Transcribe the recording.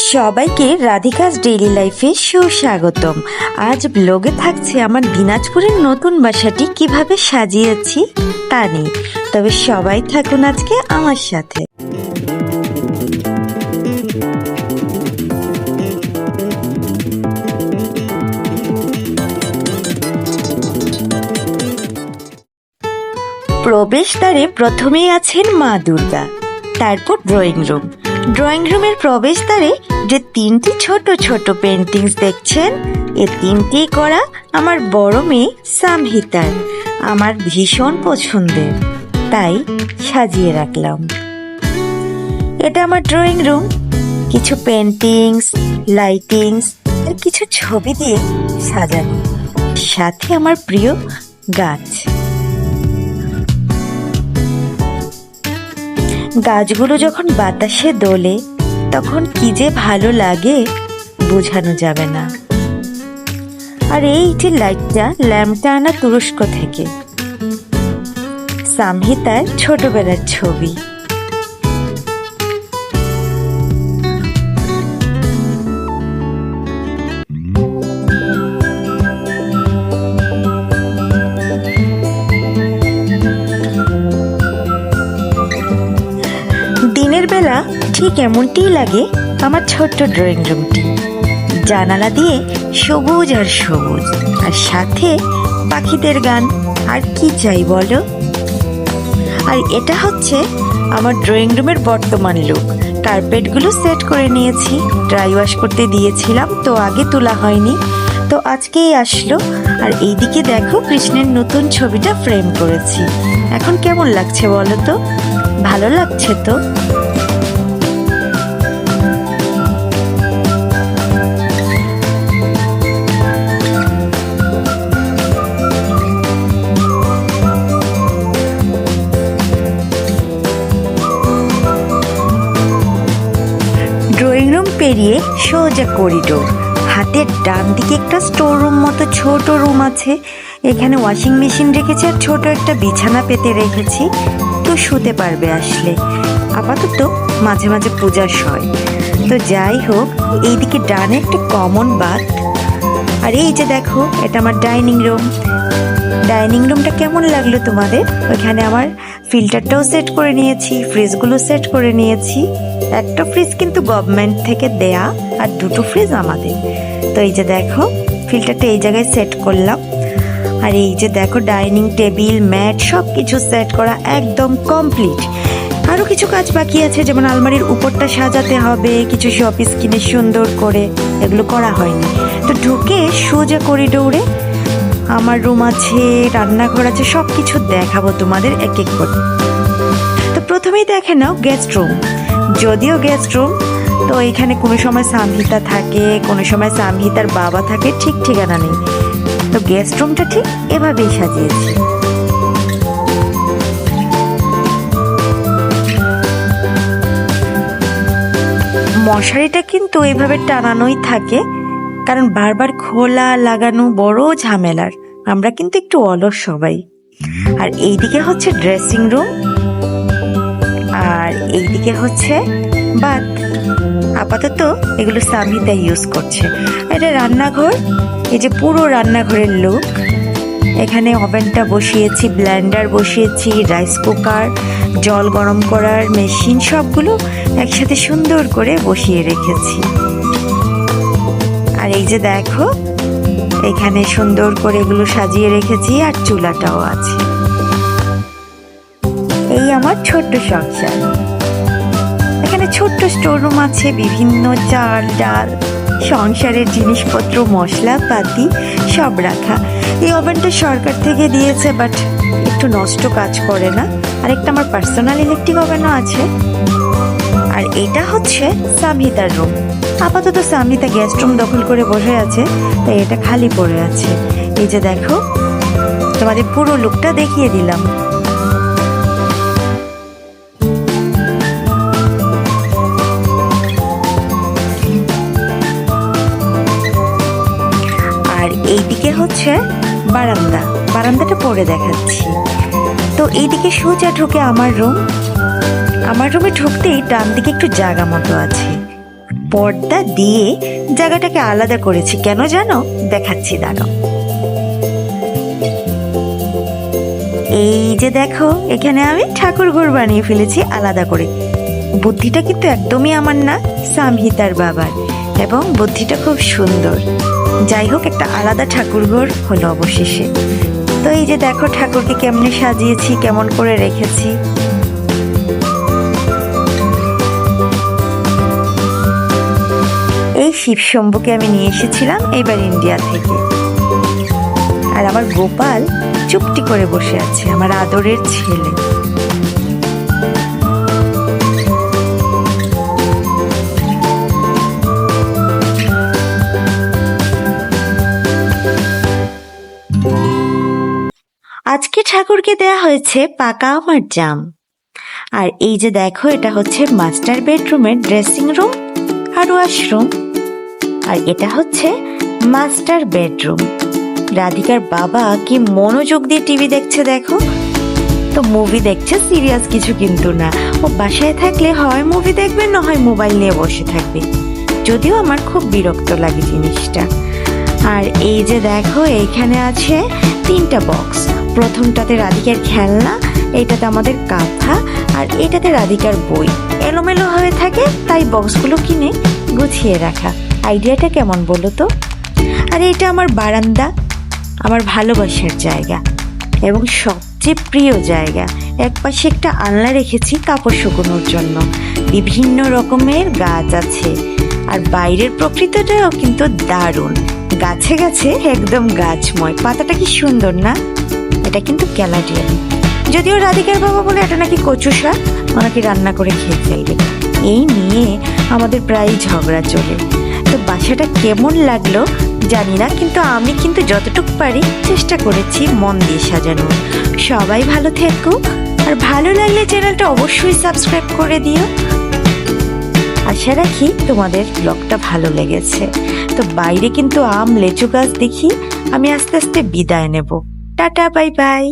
সবাইকে রাধিকাস ডেইলি লাইফে সুস্বাগতম। আজ ব্লগে থাকছে আমার দিনাজপুরের নতুন বাসাটি কিভাবে সাজিয়েছি তা নিয়ে। তবে সবাই থাকুন আজকে আমার সাথে। প্রবেশদ্বারে প্রথমেই আছেন মা দুর্গা, তারপর ড্রয়িং রুমের প্রবেশদ্বারে যে তিনটি ছোট ছোট পেন্টিংস দেখছেন, এ তিনটি করা আমার বড় মেয়ে সামহিতার। আমার ভীষণ পছন্দের, তাই সাজিয়ে রাখলাম। এটা আমার ড্রয়িং রুম, কিছু পেন্টিংস, লাইটিংস আর কিছু ছবি দিয়ে সাজানো, সাথে আমার প্রিয় গাছ। গাছগুলো যখন বাতাসে দোলে তখন কি যে ভালো লাগে বোঝানো যাবে না। আর এই যে ল্যাম্পটা আনা তুরস্ক থেকে, সামহিতার ছোটবেলার ছবি। দিনের বেলা ঠিক এমনটিই লাগে আমার ছোট্ট ড্রয়িং রুমটি। জানালা দিয়ে সবুজ আর সবুজ, আর সাথে পাখিদের গান। আর কি চাই বলো? আর এটা হচ্ছে আমার ড্রয়িং রুমের বর্তমান লুক। কার্পেটগুলো সেট করে নিয়েছি, ড্রাই ওয়াশ করতে দিয়েছিলাম তো আগে তোলা হয়নি, তো আজকেই আসলো। আর এইদিকে দেখো কৃষ্ণের নতুন ছবিটা ফ্রেম করেছি। এখন কেমন লাগছে বলো তো? ভালো লাগছে তো? ড্রয়িং রুম পেরিয়ে সোজা করিডোর, হাতের ডান দিকে একটা স্টোর রুম মতো ছোট রুম আছে। এখানে ওয়াশিং মেশিন রেখেছি আর ছোট একটা বিছানা পেতে রেখেছি, তো শুতে পারবে আসলে। আপাতত মাঝে মাঝে পূজা হয়। তো যাই হোক, এইদিকে ডানে একটা কমন বাথ। আর এই যে দেখো, এটা আমার ডাইনিং রুমটা কেমন লাগলো তোমাদের? ওইখানে আমার ফিল্টারটাও সেট করে নিয়েছি, ফ্রিজগুলো সেট করে নিয়েছি। একটা ফ্রিজ কিন্তু গভর্নমেন্ট থেকে দেয়া, আর দুটো ফ্রিজ আমাদের। তো এই যে দেখো, ফিল্টারটা এই জায়গায় সেট করলাম। আর এই যে দেখো, ডাইনিং টেবিল, ম্যাট সব কিছু সেট করা একদম কমপ্লিট। আরও কিছু কাজ বাকি আছে, যেমন আলমারির উপরটা সাজাতে হবে, কিছু শোপিস কিনে সুন্দর করে, এগুলো করা হয়নি। তো ঢুকে সোজা করিডোরে আমার রুম আছে, রান্নাঘর আছে, সব কিছু দেখাবো তোমাদের এক এক করে। তো প্রথমেই দেখে নাও গেস্ট রুম। যদিও গেস্ট রুম, তো এখানে কোনো সময় সামহিতা থাকে, কোনো সময় সামহিতার বাবা থাকে, ঠিক ঠিকানা নেই। তো গেস্ট রুমটা ঠিক এভাবেই সাজিয়েছি। মশারিটা কিন্তু এইভাবে টানানোই থাকে, কারণ বারবার খোলা লাগানো বড় ঝামেলার। আমরা কিন্তু একটু অলস সবাই। আর এইদিকে হচ্ছে ড্রেসিং রুম, আর এইদিকে হচ্ছে বাথ। আপাতত এগুলো সামহিতা ইউজ করছে। এটা রান্নাঘর, এই যে পুরো রান্নাঘরের লুক। এখানে ওভেনটা বসিয়েছি, ব্লেন্ডার বসিয়েছি, রাইস কুকার, জল গরম করার মেশিন, সবগুলো একসাথে সুন্দর করে বসিয়ে রেখেছি। আর এই যে দেখো, এখানে সুন্দর করে এগুলো সাজিয়ে রেখেছি, আর চুলাটাও আছে। এই আমার ছোট্ট সংসার। এখানে ছোট্ট স্টোর রুম আছে, বিভিন্ন চাল ডাল, সংসারের জিনিসপত্র, মশলাপাতি সব রাখা। এই ওভেনটা সরকার থেকে দিয়েছে, বাট একটু নষ্ট, কাজ করে না। আর একটা আমার পার্সোনাল ইলেকট্রিক ওভেনও আছে। আর এটা হচ্ছে সামহিতার রুম। আপাতত সামহিতা গেস্ট রুম দখল করে বসে আছে, তাই এটা খালি পড়ে আছে। এই যে দেখো, তোমাদের পুরো লুকটা দেখিয়ে দিলাম। আর এইদিকে হচ্ছে বারান্দাটা পরে দেখাচ্ছি। তো এইদিকে সোজা ঢুকে আমার রুমে ঢুকতেই ডান দিকে একটু জায়গা মতো আছে। পর্দা দিয়ে জায়গাটাকে আলাদা করেছি। কেন জানো? দেখাচ্ছি, দাঁড়াও। এই যে দেখো, এখানে আমি ঠাকুর ঘর বানিয়ে ফেলেছি আলাদা করে। বুদ্ধিটা কিন্তু একদমই আমার না, সামহিতার বাবার, এবং বুদ্ধিটা খুব সুন্দর। যাই হোক, একটা আলাদা ঠাকুর ঘর হলো অবশেষে। তো এই যে দেখো ঠাকুরকে কেমনে সাজিয়েছি, কেমন করে রেখেছি। এই শিবশম্ভুকে আমি নিয়ে এসেছিলাম এইবার ইন্ডিয়া থেকে। আর আমার গোপাল চুপটি করে বসে আছে, আমার আদরের ছেলে। আজকে ঠাকুরকে দেয়া হয়েছে পাকা আমার জাম। আর এই যে দেখো, এটা হচ্ছে মাস্টার বেডরুমের ড্রেসিং রুম আর ওয়াশরুম। আর এটা হচ্ছে মাস্টার বেডরুম। রাধিকার বাবা কি মনোযোগ দিয়ে টিভি দেখছে দেখো। তো মুভি দেখছে, সিরিয়াস কিছু কিন্তু না। ও বাসায় থাকলে হয় মুভি দেখবে, না হয় মোবাইল নিয়ে বসে থাকবে। যদিও আমার খুব বিরক্ত লাগে জিনিসটা। আর এই যে দেখো, এইখানে আছে 3টা বক্স। প্রথমটাতে রাধিকার খেলনা, এইটাতে আমাদের কাঁথা, আর এটাতে রাধিকার বই। এলোমেলো হয়ে থাকে, তাই বক্সগুলো কিনে গুছিয়ে রাখা। আইডিয়াটা কেমন বলো তো? আর এটা আমার বারান্দা, আমার ভালোবাসার জায়গা এবং সবচেয়ে প্রিয় জায়গা। একপাশে একটা আলনা রেখেছি কাপড় শুকোনোর জন্য। বিভিন্ন রকমের গাছ আছে, আর বাইরের প্রকৃতিটাও কিন্তু দারুণ। গাছে গাছে একদম গাছময়। পাতাটা কি সুন্দর না? এটা কিন্তু ক্যালাডিয়া। যদিও রাধিকার বাবা বলে এটা নাকি কচু শাক, ওনাকে রান্না করে খেয়ে ফেলবে। এই নিয়ে আমাদের প্রায় ঝগড়া চলে। তো বাসাটা কেমন লাগলো জানি না, কিন্তু আমি কিন্তু যতটুকু পারি চেষ্টা করেছি মন দিয়ে সাজানো। সবাই ভালো থেকো, আর ভালো লাগলে চ্যানেলটা অবশ্যই সাবস্ক্রাইব করে দিও। আশা রাখি তোমাদের ব্লগটা ভালো লেগেছে। তো বাইরে কিন্তু আম, লেচু গাছ দেখি। আমি আস্তে আস্তে বিদায় নেব। Tata, bye bye.